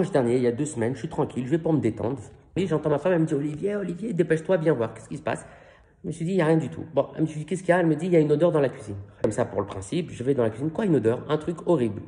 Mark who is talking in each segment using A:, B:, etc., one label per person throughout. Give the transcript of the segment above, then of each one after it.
A: Dimanche dernier, il y a 2 semaines, je suis tranquille, je vais pour me détendre. Et j'entends ma femme, elle me dit, Olivier, Olivier, dépêche-toi, viens voir, qu'est-ce qui se passe? Je me suis dit, il n'y a rien du tout. Bon, elle me dit, qu'est-ce qu'il y a? Elle me dit, il y a une odeur dans la cuisine. Comme ça, pour le principe, je vais dans la cuisine. Quoi, une odeur? Un truc horrible.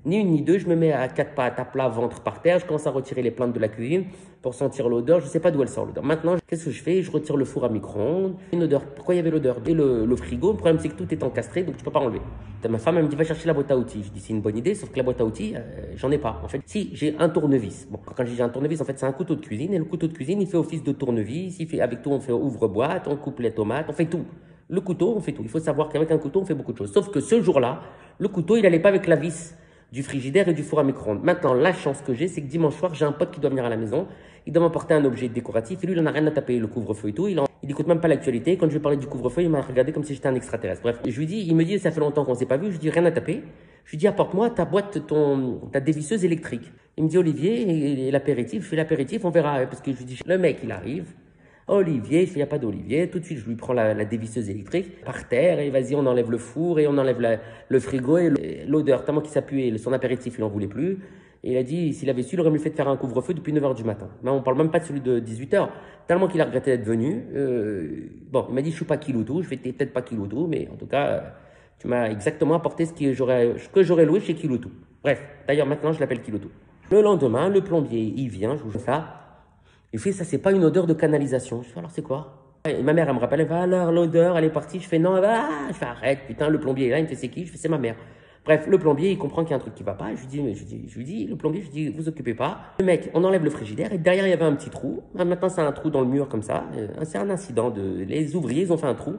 A: Ni une ni deux, je me mets à quatre pattes, à plat, ventre par terre. Je commence à retirer les plantes de la cuisine pour sentir l'odeur. Je ne sais pas d'où elle sort l'odeur. Maintenant, qu'est-ce que je fais? Je retire le four à micro-ondes. Une odeur. Pourquoi il y avait l'odeur? Et le frigo, le problème, c'est que tout est encastré, donc tu peux pas enlever. Ma femme, elle me dit, va chercher la boîte à outils. Je dis, c'est une bonne idée, sauf que la boîte à outils, j'en ai pas. En fait, si, j'ai un tournevis. Bon, quand j'ai un tournevis, en fait, c'est un couteau de cuisine. Et le couteau de cuisine, il fait office de tournevis. Il fait, avec tout, on fait ouvre-boîte, on coupe les tomates, on fait tout. Le couteau, on fait tout. Il faut savoir qu'avec un couteau, on fait beaucoup de choses. Sauf que ce jour-là, le couteau, il n'allait pas avec la vis du frigidaire et du four à micro-ondes. Maintenant, la chance que j'ai, c'est que dimanche soir, j'ai un pote qui doit venir à la maison. Il doit m'apporter un objet décoratif. Et lui, il en a rien à taper, le couvre-feu et tout. Il écoute même pas l'actualité. Quand je lui parlais du couvre-feu, il m'a regardé comme si j'étais un extraterrestre. Bref, je lui dis, il me dit, ça fait longtemps qu'on s'est pas vu. Je lui dis, rien à taper. Je lui dis, apporte-moi ta boîte, ta dévisseuse électrique. Il me dit, Olivier, et l'apéritif, je fais l'apéritif, on verra. Parce que je lui dis, le mec, il arrive. Olivier, il n'y a pas d'Olivier. Tout de suite, je lui prends la dévisseuse électrique par terre et vas-y, on enlève le four et on enlève le frigo et l'odeur. Tellement qu'il s'appuyait, son apéritif, il n'en voulait plus. Et il a dit, s'il avait su, il aurait mieux fait de faire un couvre-feu depuis 9 h du matin. Mais on ne parle même pas de celui de 18 h. Tellement qu'il a regretté d'être venu. Bon, il m'a dit, je ne suis pas Kiloutou. Je fais, t'es peut-être pas Kiloutou, mais en tout cas, tu m'as exactement apporté ce que j'aurais loué chez Kiloutou. Bref, d'ailleurs, maintenant, je l'appelle Kiloutou. Le lendemain, le plombier, il vient, je vous fais ça. Il fait, ça, c'est pas une odeur de canalisation. Je fais, alors c'est quoi? Et ma mère, elle me rappelle, elle va, alors l'odeur, elle est partie. Je fais, non, je fais, arrête, putain, le plombier est là. Il me fait, c'est qui? Je fais, c'est ma mère. Bref, le plombier, il comprend qu'il y a un truc qui va pas. Je lui dis, le plombier, je lui dis, vous occupez pas. Le mec, on enlève le frigidaire et derrière, il y avait un petit trou. Maintenant, c'est un trou dans le mur comme ça. C'est un incident. Les ouvriers, ils ont fait un trou.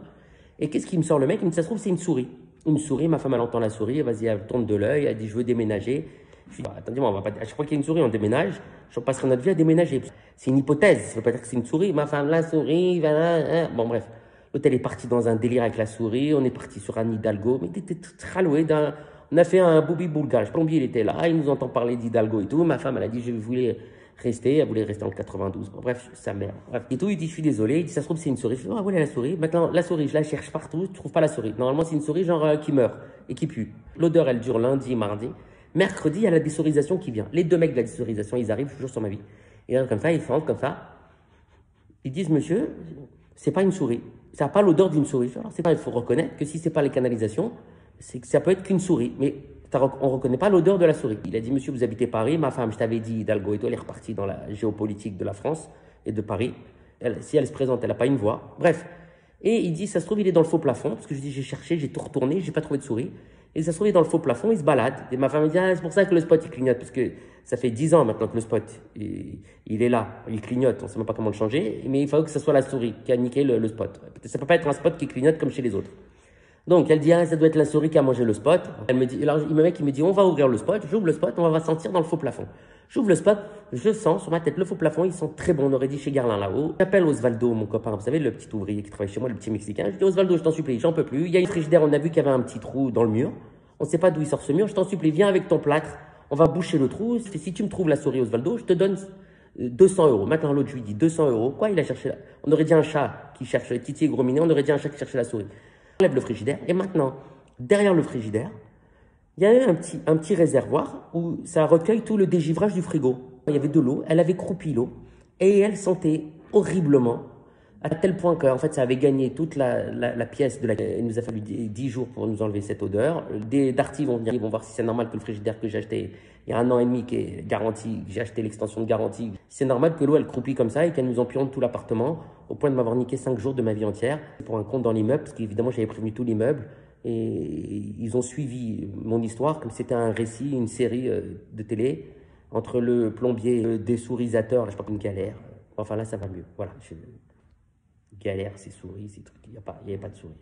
A: Et qu'est-ce qui me sort le mec? Il me dit, ça se trouve, c'est une souris. Une souris, ma femme, elle entend la souris. Vas-y, elle tourne de l'œil. Elle dit, je veux déménager. Je dis, attendez-moi, on va pas. Je crois qu'il y a une souris, on déménage. Je passerai notre vie à déménager. C'est une hypothèse. Ça veut pas dire que c'est une souris. Ma femme, la souris, voilà. Bon, bref. L'hôtel est parti dans un délire avec la souris. On est parti sur un Hidalgo. Mais t'étais ralloué d'un. On a fait un boubi boulgare. Le plombier, il était là. Il nous entend parler d'Hidalgo et tout. Ma femme, elle a dit, je voulais rester. Elle voulait rester en 92. Bon, bref, sa mère. Bref. Et tout, il dit, je suis désolé. Il dit, ça se trouve, c'est une souris. Je dis, ah, voilà la souris. Maintenant, la souris, je la cherche partout. Je trouve pas la souris. Normalement, c'est une souris, genre, qui meurt et qui pue. L'odeur, elle dure lundi, mardi. Mercredi, il y a la désourisation qui vient. Les deux mecs de la désourisation, ils arrivent, toujours sur ma vie. Ils arrivent comme ça, ils sentent comme ça. Ils disent, monsieur, c'est pas une souris. Ça n'a pas l'odeur d'une souris. Alors, c'est pas, il faut reconnaître que si c'est pas les canalisations, c'est que ça peut être qu'une souris. Mais on ne reconnaît pas l'odeur de la souris. Il a dit, monsieur, vous habitez Paris. Ma femme, je t'avais dit, Hidalgo et tout, elle est repartie dans la géopolitique de la France et de Paris. Si elle se présente, elle n'a pas une voix. Bref. Et il dit, ça se trouve, il est dans le faux plafond. Parce que je dis, j'ai cherché, j'ai tout retourné, j'ai pas trouvé de souris. Et ça se trouve, il est dans le faux plafond, il se balade. Et ma femme me dit, ah, c'est pour ça que le spot, il clignote. Parce que ça fait 10 ans maintenant que le spot, il est là. Il clignote, on ne sait même pas comment le changer. Mais il faut que ce soit la souris qui a niqué le spot. Ça ne peut pas être un spot qui clignote comme chez les autres. Donc, elle dit, ah, ça doit être la souris qui a mangé le spot. Elle me dit, alors, le mec, il me dit, on va ouvrir le spot. J'ouvre le spot, on va sentir dans le faux plafond. J'ouvre le spot, je sens sur ma tête le faux plafond, ils sont très bons. On aurait dit chez Garlin là-haut. J'appelle Osvaldo, mon copain, vous savez, le petit ouvrier qui travaille chez moi, le petit Mexicain. Je dis, Osvaldo, je t'en supplie, j'en peux plus. Il y a une frigidaire, on a vu qu'il y avait un petit trou dans le mur. On ne sait pas d'où il sort ce mur. Je t'en supplie, viens avec ton plâtre. On va boucher le trou. Si tu me trouves la souris, Osvaldo, je te donne 200 €. Maintenant, l'autre, je lui dis 200 €. Quoi, il a cherché On aurait dit un chat qui cherche Titi et Grominet. On aurait dit un chat qui cherchait la souris. On lève le frigidaire. Et maintenant, derrière le frigidaire, il y a un petit réservoir où ça recueille tout le dégivrage du frigo. Il y avait de l'eau. Elle avait croupi l'eau. Et elle sentait horriblement. À tel point qu'en fait, ça avait gagné toute la pièce. Il nous a fallu 10 jours pour nous enlever cette odeur. Des Darty vont venir, ils vont voir si c'est normal que le frigidaire que j'ai acheté il y a 1 an et demi, qui est garanti, j'ai acheté l'extension de garantie. C'est normal que l'eau, elle croupit comme ça et qu'elle nous empironne tout l'appartement, au point de m'avoir niqué 5 jours de ma vie entière pour un compte dans l'immeuble, parce qu'évidemment, j'avais prévenu tout l'immeuble. Et ils ont suivi mon histoire comme c'était un récit, une série de télé, entre le plombier, le déssourisateur, là, je sais pas, une galère. Enfin là, ça va mieux. Voilà. Galère, ces souris, ces trucs. Il n'y avait pas de souris.